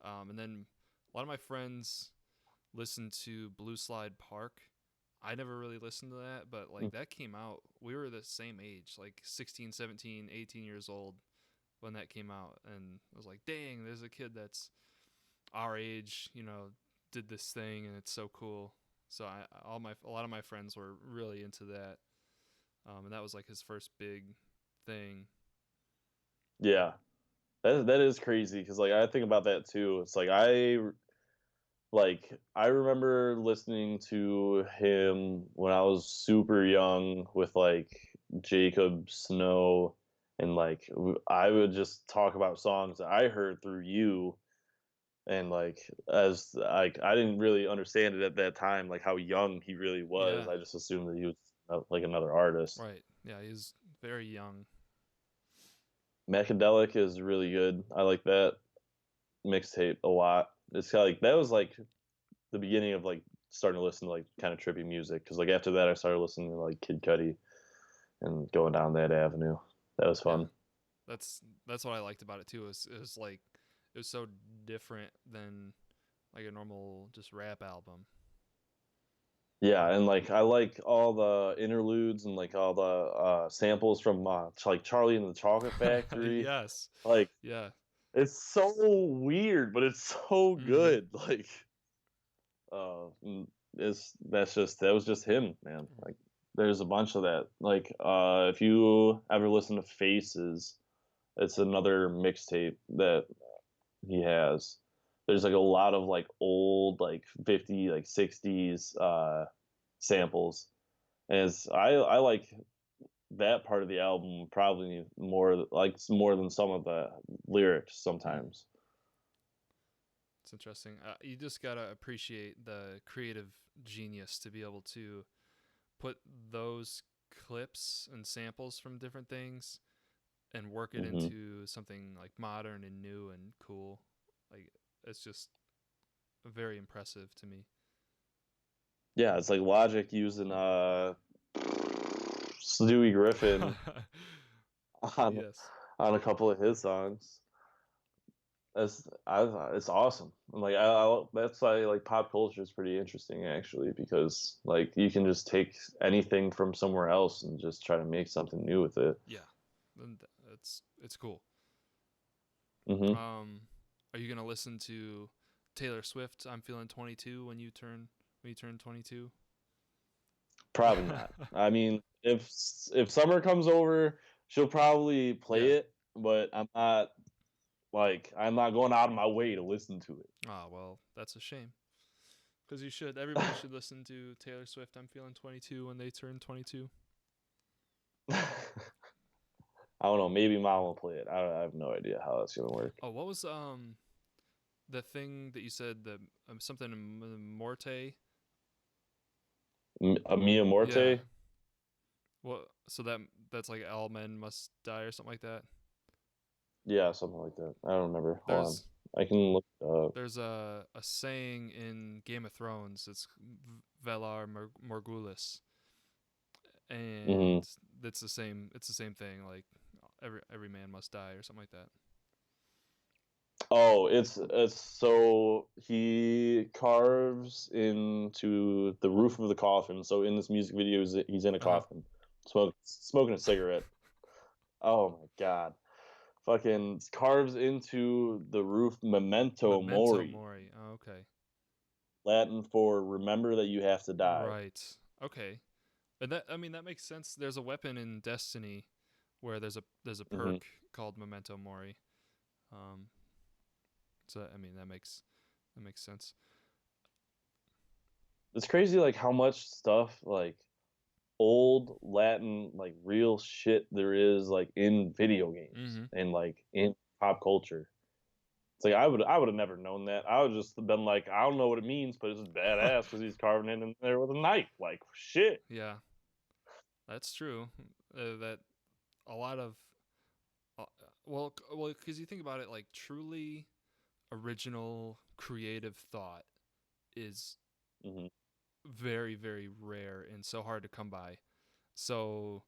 And then a lot of my friends listened to Blue Slide Park. I never really listened to that, but Mm. like that came out. We were the same age, like 16, 17, 18 years old when that came out, and I was like, "Dang, there's a kid that's our age, did this thing and it's so cool. So a lot of my friends were really into that, and that was like his first big thing. Yeah, that is crazy because like I think about that too. It's like I remember listening to him when I was super young with like Jacob Snow, and like I would just talk about songs that I heard through you, and like as like I didn't really understand it at that time, like how young he really was. Yeah, I just assumed that he was like another artist. right. Yeah, he's very young. Macadelic is really good. I like that mixtape a lot. It's kinda like that was like the beginning of like starting to listen to like kind of trippy music because like after that I started listening to like Kid Cudi and going down that avenue. That was Yeah, fun. that's what I liked about it too. It was like it was so different than like a normal just rap album. Yeah, and like I like all the interludes and like all the samples from like Charlie and the Chocolate Factory. Yes. Like Yeah. it's so weird, but it's so Mhm. good. Like it's that was just him, man. Like there's a bunch of that. Like if you ever listen to Faces, it's another mixtape that he has. There's like a lot of like old like 50 like 60s samples. And I like that part of the album probably more than some of the lyrics Mm. sometimes. It's interesting. You just gotta appreciate the creative genius to be able to put those clips and samples from different things and work it Hmm. into something like modern and new and cool. Like it's just very impressive to me. Yeah, it's like Logic using Stewie Griffin on Yes. on a couple of his songs. It's awesome. I'm like that's why like pop culture is pretty interesting actually because like you can just take anything from somewhere else and just try to make something new with it. Yeah. And it's cool. Hmm. Um, are you gonna listen to Taylor Swift? I'm feeling 22 when you turn 22. Probably not. I mean, if summer comes over, she'll probably play Yeah. it, but I'm not going out of my way to listen to Ah, well, that's a shame. Because you should. Everybody should listen to Taylor Swift. I'm feeling 22 when they turn 22. it. I don't know. Maybe mom will play it. I have no idea how that's gonna work. Oh, what was the thing that you said the something Morte? Mia Yeah. Morte. What? So that's like all men must die or something like that. Yeah, something like that. I don't remember. Hold on. There's I can look it up. there's a saying in Game of Thrones. It's Velar Morgulis, Hmm. and that's the same. It's the same thing. Like every man must die or something like that. Oh, it's so he carves into the roof of the coffin. So in this music video, he's in a Uh huh. coffin, smoking a cigarette. Oh my god. Fucking carves into the roof memento Memento mori, mori. Oh, okay. Latin for remember that you have to die. Right. Okay. And that I mean that makes sense. There's a weapon in Destiny where there's a Hmm. perk called Memento Mori. Um, so I mean that makes sense. It's crazy like how much stuff like old Latin like real shit there is like in video games Mm-hmm. and like in pop culture. It's like I would have never known that. I would just been like, I don't know what it means, but it's badass because he's carving it in there with a knife. Like shit. Yeah, that's true. That a lot of uh, well, because you think about it, like truly original creative thought is Hmm. very rare and so hard to come by. So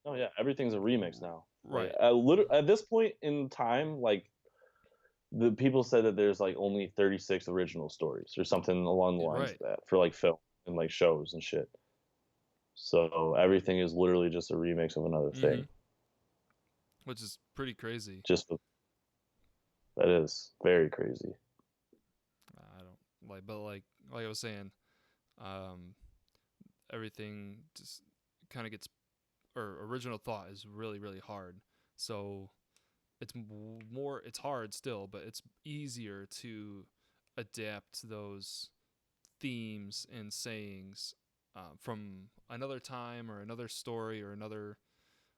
Oh yeah, everything's a remix now. Like right, at this point in time, like the people said that there's like only 36 original stories or something along the lines right. of that for like film and like shows and shit. So everything is literally just a remix of another Mm-hmm. thing. Which is pretty crazy. Just that is very crazy. Like I was saying, um, everything just kind of gets, or original thought is really really hard. So it's hard still, but it's easier to adapt those themes and sayings from another time or another story or another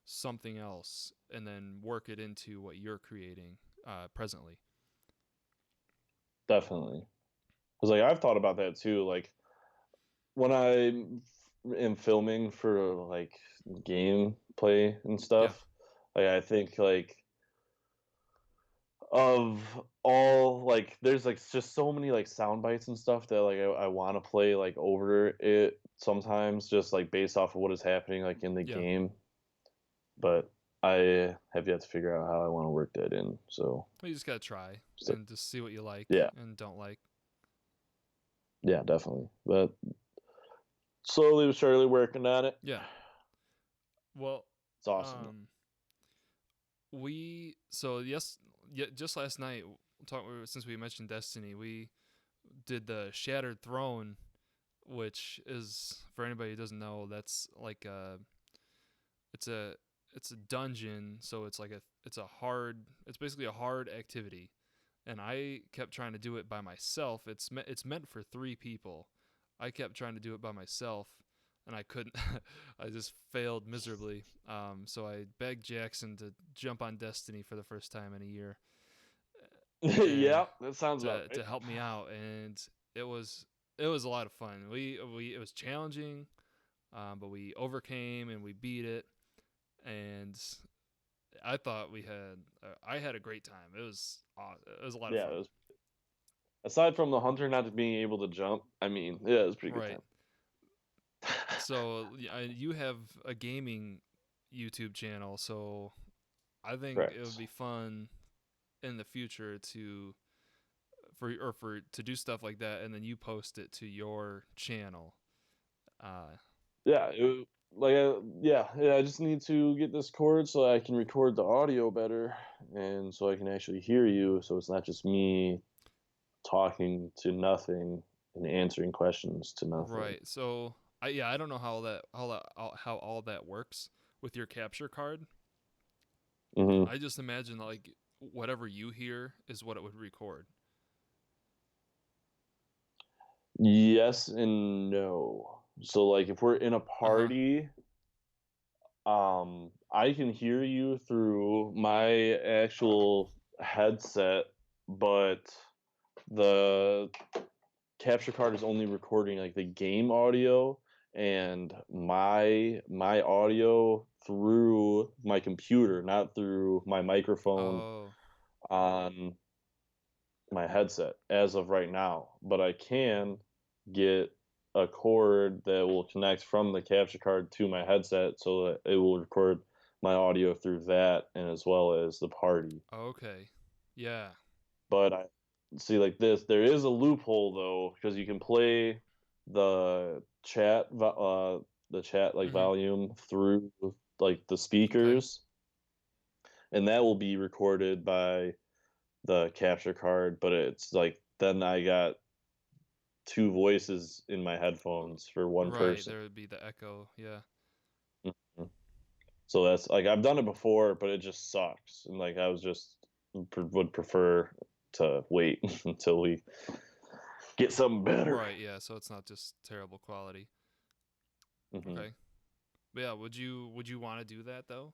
something else, and then work it into what you're creating presently. Definitely. Because like I've thought about that too. Like when I am filming for like gameplay and Yeah, stuff, like I think like of all like there's like just so many like sound bites and stuff that like I want to play like over it sometimes just like based off of what is happening like in the yeah. game, but I have yet to figure out how I want to work that in. So, Well, you just gotta try so and just see what you like yeah, and don't like. yeah, definitely. But slowly but surely working on it. Yeah. Well, It's awesome. um, we so yes, yeah, just last night, since we mentioned Destiny, we did the Shattered Throne, which is, for anybody who doesn't know, that's like it's a it's a dungeon, so it's basically a hard activity, and I kept trying to do it by myself. It's meant for 3 people. I kept trying to do it by myself, and I couldn't. I just failed miserably. So I begged Jackson to jump on Destiny for the first time in a year, uh, Yeah, that sounds about to right. help me out, and it was it was a lot of fun. We it was challenging, but we overcame and we beat it, and I thought I had a great time. It was a lot of Yeah, fun. aside from the hunter not being able to jump, I mean, yeah, it was a pretty good Right. time. So you have a gaming YouTube channel, so I think it would Correct. be fun in the future to do stuff like that, and then you post it to your channel. Uh, Yeah, yeah. I just need to get this cord so I can record the audio better, and so I can actually hear you. So it's not just me talking to nothing and answering questions to nothing. right. So I don't know how all that works with your capture card. Hmm. I just imagine like whatever you hear is what it would record. Yes and no. So like if we're in a Uh huh. party, I can hear you through my actual headset, but the capture card is only recording like the game audio and my audio through my computer, not through my microphone Oh. on my headset as of right now. But I can get a cord that will connect from the capture card to my headset so that it will record my audio through that and as well as the party. Okay. Yeah. But I see like this. There is a loophole though because you can play the the chat like Mhm. volume through like the Okay. speakers, and that will be recorded by the capture card. But it's like then I got two voices in my headphones for one Right. person. There would be the echo. Yeah. Mhm. So that's like I've done it before, but it just sucks. And like I was just would prefer to wait until we get something better. Right. Yeah. So it's not just terrible quality. Hmm. Okay. But yeah. Would you want to do that though?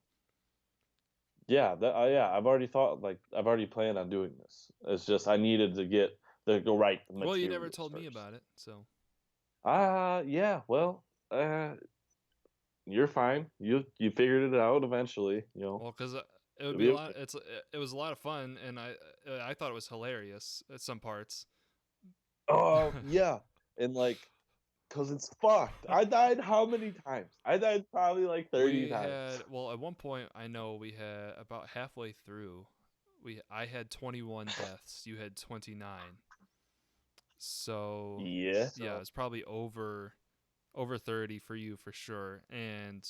Yeah, yeah, I've already thought like I've already planned on doing this. It's just I needed to get the right Well, you never materials told me first. about it, so. Yeah, well, you're fine. You figured it out eventually, you know. Well, because it would It'll be be a lot. okay. It was a lot of fun, and I thought it was hilarious at some parts. Oh, yeah. And like cuz it's fucked. I died how many times? I died probably like 30 We times. had, well, at one point I know we had about halfway through, we I had 21 deaths. You had 29. So Yeah. yeah, it's probably over 30 for you for sure, and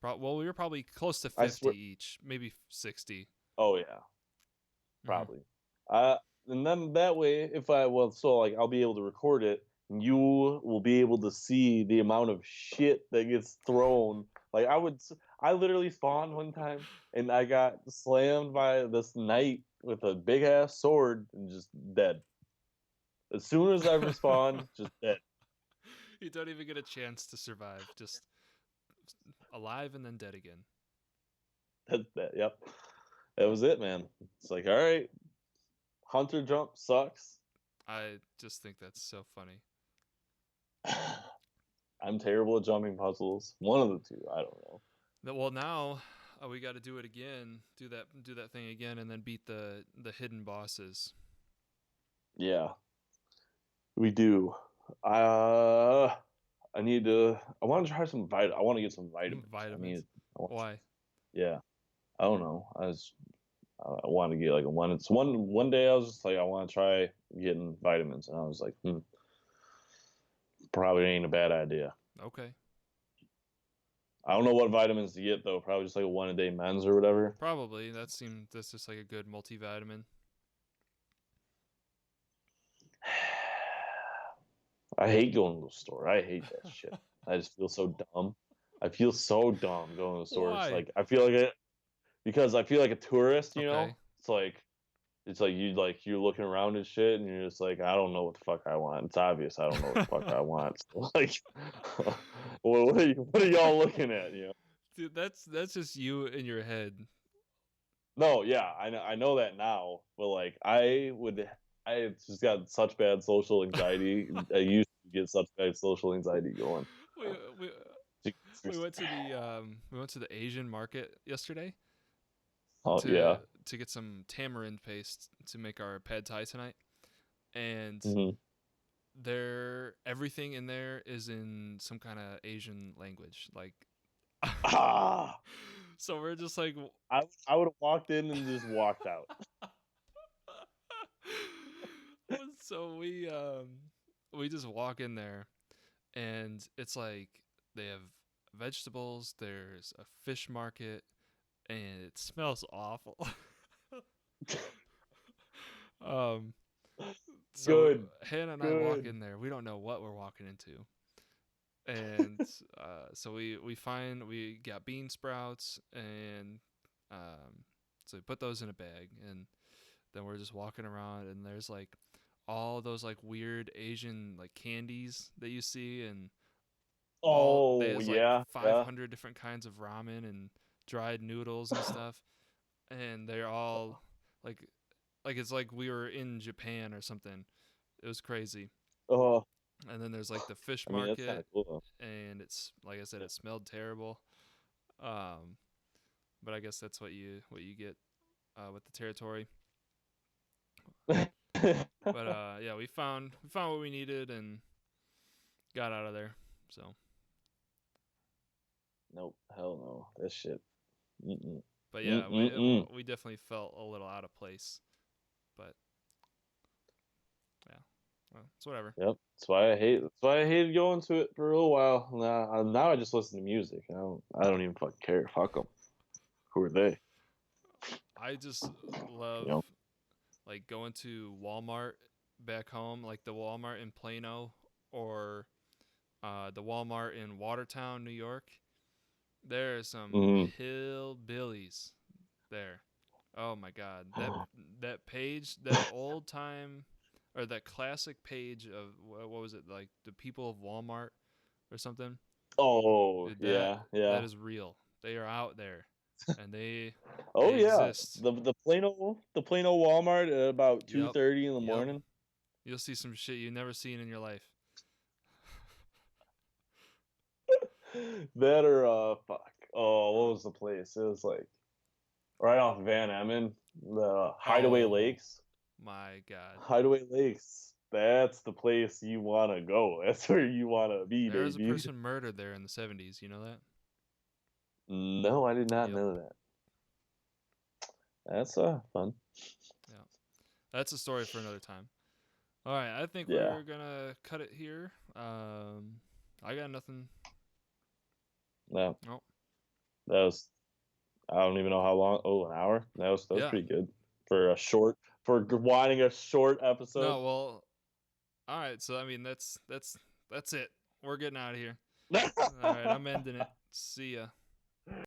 well, we were probably close to I 50 swear. each, maybe 60. Oh yeah, Hmm. probably. and then that way, if I well, so like I'll be able to record it, and you will be able to see the amount of shit that gets thrown. Like I literally spawned one time, and I got slammed by this knight with a big ass sword and just dead. As soon as I respawned, just dead. You don't even get a chance to survive. Just alive and then dead again. That, yep, that was it, man. It's like, all right, hunter jump sucks. I just think that's so funny. I'm terrible at jumping puzzles. One of the two, I don't know. Well, now we got to do it again. Do that thing again, and then beat the hidden bosses. Yeah, we do. Uh, I need to. I want to try some I want to get some vitamins. I Vitamins. need. I want. Why? Yeah. I don't know. I want to get like a one. It's one day I was just like I want to try getting vitamins, and I was like, probably ain't a bad idea. Okay. I don't know what vitamins to get though. Probably just like a one a day men's or whatever. Probably that's just like a good multivitamin. I hate going to the store. I hate that shit. I just feel so dumb. I feel so dumb going to the store. It's Why? like I feel like it because I feel like a tourist. You Okay. know, it's like you're looking around and shit, and you're just like I don't know what the fuck I want. It's obvious I don't know what the fuck I want. So like, what are y'all looking at? You know? Dude, that's just you in your head. No, yeah, I know that now, but like I just got such bad social anxiety. I used to get such bad social anxiety going. we, we we went to the Asian market yesterday Oh to yeah. to get some tamarind paste to make our pad thai tonight, and Hmm. there everything in there is in some kind of Asian language. Like, Ah, so we're just like, I would have walked in and just walked out. so we just walk in there, and it's like they have vegetables. There's a fish market, and it smells awful. um, so Good, Hannah and I walk good. in there. We don't know what we're walking into, and so we got bean sprouts, and so we put those in a bag, and then we're just walking around, and there's like all those like weird Asian like candies that you see, and all Oh there's like yeah, yeah. 500 different kinds of ramen and dried noodles and stuff, and they're all like it's like we were in Japan or something. It was crazy. Oh, And then there's like the fish I mean that's kind market, of cool. and it's like I said, it smelled terrible. Um, but I guess that's what you get with the territory. Though. But yeah, we found what we needed and got out of there. So, Nope, hell no. That shit. Mm-mm. but yeah, Mm-mm-mm. we definitely felt a little out of place. But yeah, well, it's whatever. Yep. That's why I hated going to it for a little while. Now I just listen to music. I don't even fucking care. Fuck them. Who are they? I just You love know. like going to Walmart back home, like the Walmart in Plano or the Walmart in Watertown, New York. There are some Mm. hillbillies there. Oh my god, that page, that old time or that classic page of what was it, like the people of Walmart or something? Oh Dude, that yeah, that yeah. is real. They are out there, and they Oh they yeah. exist. The Plano Walmart at about two Yep, thirty in the yep. morning. You'll see some shit you've never seen in your life. That or fuck. Oh, what was the place? It was like right off Van Emmen, the Hideaway Oh Lakes. my god. Hideaway Lakes. That's the place you want to go. That's where you want to be, There was a baby. person murdered there in the 70s. You know that? No, I did not Yep. know that. That's fun. Yeah. That's a story for another time. All right, I think Yeah. we're gonna cut it here. I got nothing. No, Oh, that was. I don't even know how long. Oh, an hour. That was yeah, pretty good for a short for wanting a short episode. No, well, all right. So I mean, that's it. We're getting out of here. All right, I'm ending it. See ya.